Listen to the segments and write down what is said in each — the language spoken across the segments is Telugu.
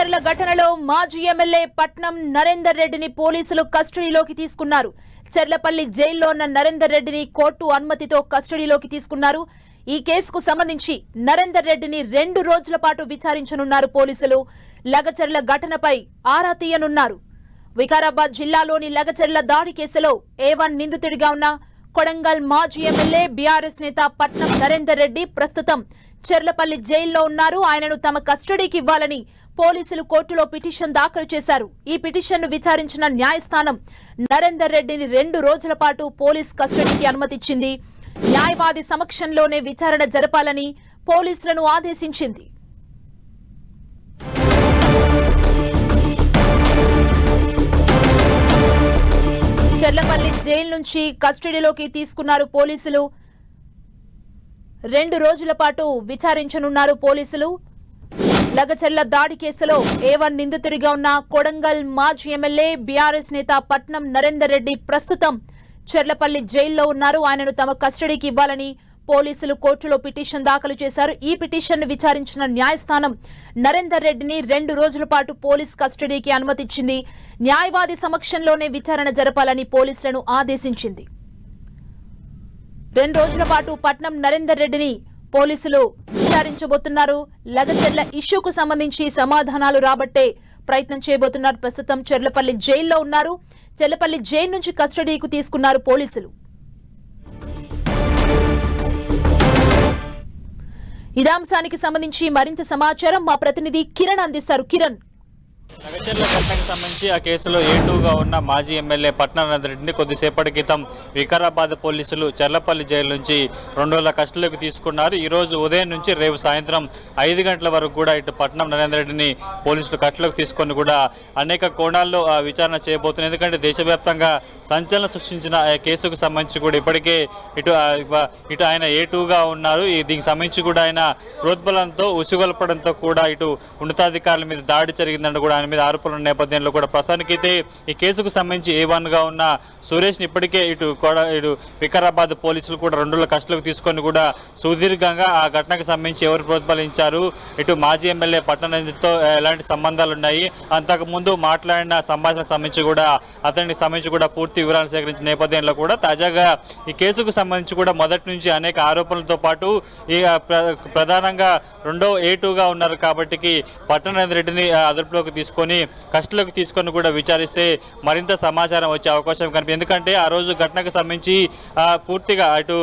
లగచర్ల ఘటనలో మాజీ ఎమ్మెల్యే పట్నం నరేందర్ రెడ్డిని పోలీసులు కస్టడీలోకి తీసుకున్నారు. చెర్లపల్లి జైల్లో ఉన్న నరేందర్ రెడ్డిని కోర్టు అనుమతితో కస్టడీలోకి తీసుకున్నారు. ఈ కేసుకు సంబంధించి నరేందర్ రెడ్డిని 2 రోజుల పాటు విచారించనున్నారు పోలీసులు. లగచర్ల ఘటనపై ఆరా తీయనున్నారు. వికారాబాద్ జిల్లాలోని లగచర్ల దాడి కేసులో A1 నిందితుడిగా ఉన్న కొడంగల్ మాజీ ఎమ్మెల్యే బీఆర్ఎస్ నేత పట్నం నరేందర్ రెడ్డి ప్రస్తుతం చెర్లపల్లి జైల్లో ఉన్నారు. ఆయనను తమ కస్టడీకి ఇవ్వాలని పోలీసులు కోర్టులో పిటిషన్ దాఖలు చేశారు. ఈ పిటిషన్ను విచారించిన న్యాయస్థానం నరేందర్ రెడ్డిని 2 రోజుల పాటు పోలీస్ కస్టడీకి అనుమతిచ్చింది. న్యాయవాది సమక్షంలోనే విచారణ జరపాలని పోలీసులను ఆదేశించింది. చెర్లపల్లి జైలు నుంచి కస్టడీలోకి తీసుకున్నారు పోలీసులు. 2 రోజుల పాటు విచారించనున్నారు పోలీసులు. లగచర్ల దాడి కేసులో A1 నిందితుడిగా ఉన్న కొడంగల్ మాజీ ఎమ్మెల్యే బీఆర్ఎస్ నేత పట్నం నరేందర్ రెడ్డి ప్రస్తుతం చెర్లపల్లి జైల్లో ఉన్నారు. ఆయనను తమ కస్టడీకి ఇవ్వాలని పోలీసులు కోర్టులో పిటిషన్ దాఖలు చేశారు. ఈ పిటిషన్ను విచారించిన న్యాయస్థానం నరేందర్ రెడ్డిని 2 రోజుల పాటు పోలీస్ కస్టడీకి అనుమతిచ్చింది. న్యాయవాది సమక్షంలోనే విచారణ జరపాలని పోలీసులను ఆదేశించింది. 2 రోజుల పాటు పట్నం నరేందర్ రెడ్డిని పోలీసులు విచారించబోతున్నారు. లగచర్ల ఇష్యూకు సంబంధించి సమాధానాలు రాబట్టే ప్రయత్నం చేయబోతున్నారు. ప్రస్తుతం చెర్లపల్లి జైల్లో ఉన్నారు. చెర్లపల్లి జైలు నుంచి కస్టడీకి తీసుకున్నారు పోలీసులు. ఇదే అంశానికి సంబంధించి మరింత సమాచారం మా ప్రతినిధి కిరణ్ అందిస్తారు. కిరణ్, లగచర్ల ఘటనకు సంబంధించి ఆ కేసులో A2గా ఉన్న మాజీ ఎమ్మెల్యే పట్నం నరేందర్ రెడ్డిని కొద్దిసేపటి క్రితం వికారాబాద్ పోలీసులు చెర్లపల్లి జైలు నుంచి 2 రోజుల కస్టడీలోకి తీసుకున్నారు. ఈ రోజు ఉదయం నుంచి రేపు సాయంత్రం 5 గంటల వరకు కూడా ఇటు పట్నం నరేందర్ రెడ్డిని పోలీసులు కస్టడీలోకి తీసుకొని కూడా అనేక కోణాల్లో విచారణ చేయబోతున్నారు. ఎందుకంటే దేశవ్యాప్తంగా సంచలనం సృష్టించిన కేసుకు సంబంధించి కూడా ఇప్పటికే ఇటు ఆయన A2గా ఉన్నారు. దీనికి సంబంధించి కూడా ఆయన ప్రోద్బలంతో ఉసుగొల్పడంతో కూడా ఇటు ఉన్నతాధికారుల మీద దాడి జరిగిందంటూ కూడా ఆయన మీద ఆరోపణల నేపథ్యంలో కూడా ప్రస్తుతానికైతే ఈ కేసుకు సంబంధించి A1గా ఉన్న సురేష్ని ఇప్పటికే ఇటు వికారాబాద్ పోలీసులు కూడా 2 రోజుల కస్టడీలోకి తీసుకొని కూడా సుదీర్ఘంగా ఆ ఘటనకు సంబంధించి ఎవరు ప్రోత్బలించారు, ఇటు మాజీ ఎమ్మెల్యే పట్టణంతో ఎలాంటి సంబంధాలు ఉన్నాయి, అంతకుముందు మాట్లాడిన సంభాషణ సంబంధించి కూడా అతనికి సంబంధించి కూడా పూర్తి వివరాలు సేకరించిన నేపథ్యంలో కూడా తాజాగా ఈ కేసుకు సంబంధించి కూడా మొదటి నుంచి అనేక ఆరోపణలతో పాటు ఈ ప్రధానంగా A2గా ఉన్నారు కాబట్టి పట్టణ రెడ్డిని అదుపులోకి తీసుకొని కస్టడీలోకి తీసుకొని కూడా విచారిస్తే మరింత సమాచారం వచ్చే అవకాశం కనిపిస్తుంది. ఎందుకంటే ఆ రోజు ఘటనకు సంబంధించి పూర్తిగా అటు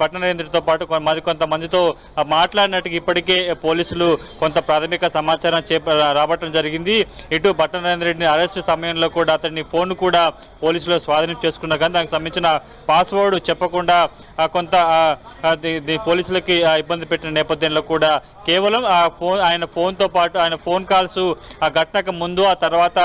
పట్టణేంద్రుడితో పాటు కొంతమందితో మాట్లాడినట్టుగా ఇప్పటికే పోలీసులు కొంత ప్రాథమిక సమాచారం రాబట్టడం జరిగింది. ఇటు పట్టణేంద్ర రెడ్డిని అరెస్ట్ సమయంలో కూడా అతని ఫోన్ కూడా పోలీసులు స్వాధీనం చేసుకున్నారు. కానీ దానికి సంబంధించిన పాస్వర్డ్ చెప్పకుండా కొంత పోలీసులకి ఇబ్బంది పెట్టిన నేపథ్యంలో కూడా కేవలం ఆయన ఫోన్తో పాటు ఆయన ఫోన్ కాల్స్ ఆ ఘటనకు ముందు ఆ తర్వాత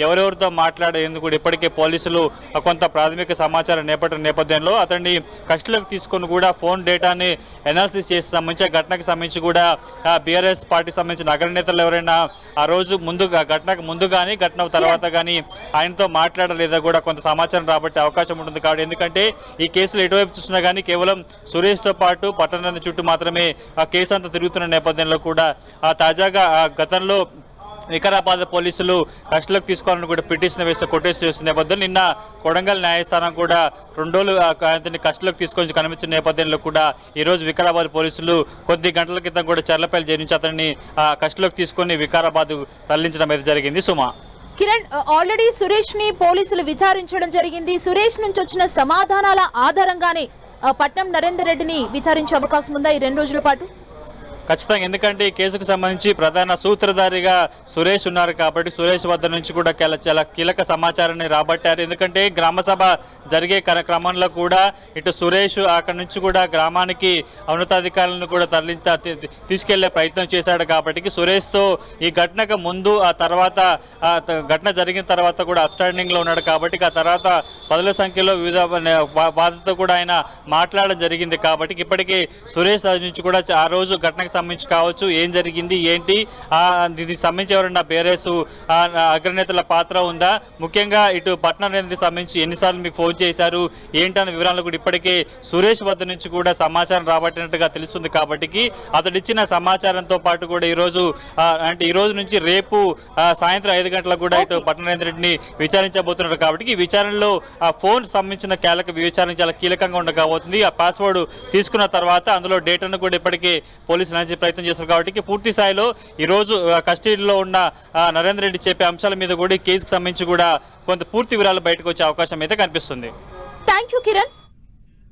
ఎవరెవరితో మాట్లాడేందుకు కూడా ఇప్పటికే పోలీసులు కొంత ప్రాథమిక సమాచారం నేపథ్యంలో అతన్ని కస్టడీలోకి తీసుకొని కూడా ఫోన్ డేటాని ఎనాలిసిస్ చేసి సంబంధించి ఘటనకు సంబంధించి కూడా బీఆర్ఎస్ పార్టీకి సంబంధించిన అగ్రనేతలు ఎవరైనా ఆ రోజు ఘటనకు ముందు కానీ ఘటన తర్వాత కానీ ఆయనతో మాట్లాడలేదా కూడా కొంత సమాచారం రాబట్టే అవకాశం ఉంటుంది. కాబట్టి ఎందుకంటే ఈ కేసులు ఎటువైపు చూసినా కానీ కేవలం సురేష్తో పాటు పట్టణ చుట్టూ మాత్రమే ఆ కేసు అంతా తిరుగుతున్న నేపథ్యంలో కూడా తాజాగా గతంలో వికారాబాద్ పోలీసులు కస్టడీలోకి తీసుకోవాలని కూడా పిటిషన్ కొటేషన్ చేస్తున్న నేపథ్యంలో నిన్న కొడంగల్ న్యాయస్థానం కూడా 2 రోజులు అతన్ని కస్టడీలోకి తీసుకొని కనిపించిన నేపథ్యంలో కూడా ఈరోజు వికారాబాద్ పోలీసులు కొద్ది గంటల క్రితం కూడా చెర్లపల్లి జైలు నుంచి అతన్ని కస్టడీలోకి తీసుకొని వికారాబాద్ తరలించడం అయితే జరిగింది. సుమా, కిరణ్, ఆల్రెడీ సురేష్ ని పోలీసులు విచారించడం జరిగింది. సురేష్ నుంచి వచ్చిన సమాధానాల ఆధారంగానే పట్నం నరేందర్ రెడ్డిని విచారించే అవకాశం ఉందా ఈ 2 రోజుల పాటు? ఖచ్చితంగా, ఎందుకంటే ఈ కేసుకు సంబంధించి ప్రధాన సూత్రధారిగా సురేష్ ఉన్నారు కాబట్టి సురేష్ వద్ద నుంచి కూడా చాలా కీలక సమాచారాన్ని రాబట్టారు. ఎందుకంటే గ్రామసభ జరిగే క్రమంలో కూడా ఇటు సురేష్ అక్కడి నుంచి కూడా గ్రామానికి ఉన్నతాధికారులను కూడా తీసుకెళ్లే ప్రయత్నం చేశాడు కాబట్టి సురేష్తో ఈ ఘటనకు ముందు ఆ తర్వాత ఘటన జరిగిన తర్వాత కూడా అప్స్టాండింగ్లో ఉన్నాడు కాబట్టి ఆ తర్వాత 10ల సంఖ్యలో వివిధ బాధతో కూడా ఆయన మాట్లాడడం జరిగింది. కాబట్టి ఇప్పటికీ సురేష్ నుంచి కూడా ఆ రోజు ఘటనకు కేసులకు సంబంధించి కావచ్చు, ఏం జరిగింది ఏంటి, దీనికి సంబంధించి ఎవరైనా బేరేసు అగ్రనేతల పాత్ర ఉందా, ముఖ్యంగా ఇటు పట్నం నరేంద్రకి సంబంధించి ఎన్నిసార్లు మీకు ఫోన్ చేశారు ఏంటన్న వివరాలు కూడా ఇప్పటికే సురేష్ వద్ద నుంచి కూడా సమాచారం రాబట్టినట్టుగా తెలుస్తుంది. కాబట్టి అతడు ఇచ్చిన సమాచారంతో పాటు కూడా ఈరోజు అంటే ఈ రోజు నుంచి రేపు సాయంత్రం 5 గంటలకు కూడా ఇటు పట్నం నరేంద్ర రెడ్డిని విచారించబోతున్నారు. కాబట్టి ఈ విచారణలో ఆ ఫోన్ సంబంధించిన విచారణ చాలా కీలకంగా ఉండకపోతుంది. ఆ పాస్వర్డ్ తీసుకున్న తర్వాత అందులో డేటాను కూడా ఇప్పటికే పోలీసులు అందించే ప్రయత్నం చేస్తారు. కాబట్టి పూర్తి స్థాయిలో ఈరోజు కస్టడీలో ఉన్న నరేంద్ర రెడ్డి చెప్పే అంశాల మీద కూడా ఈ కేసుకు సంబంధించి కూడా కొంత పూర్తి వివరాలు బయటకు వచ్చే అవకాశం అయితే కనిపిస్తుంది. Thank you Kiran.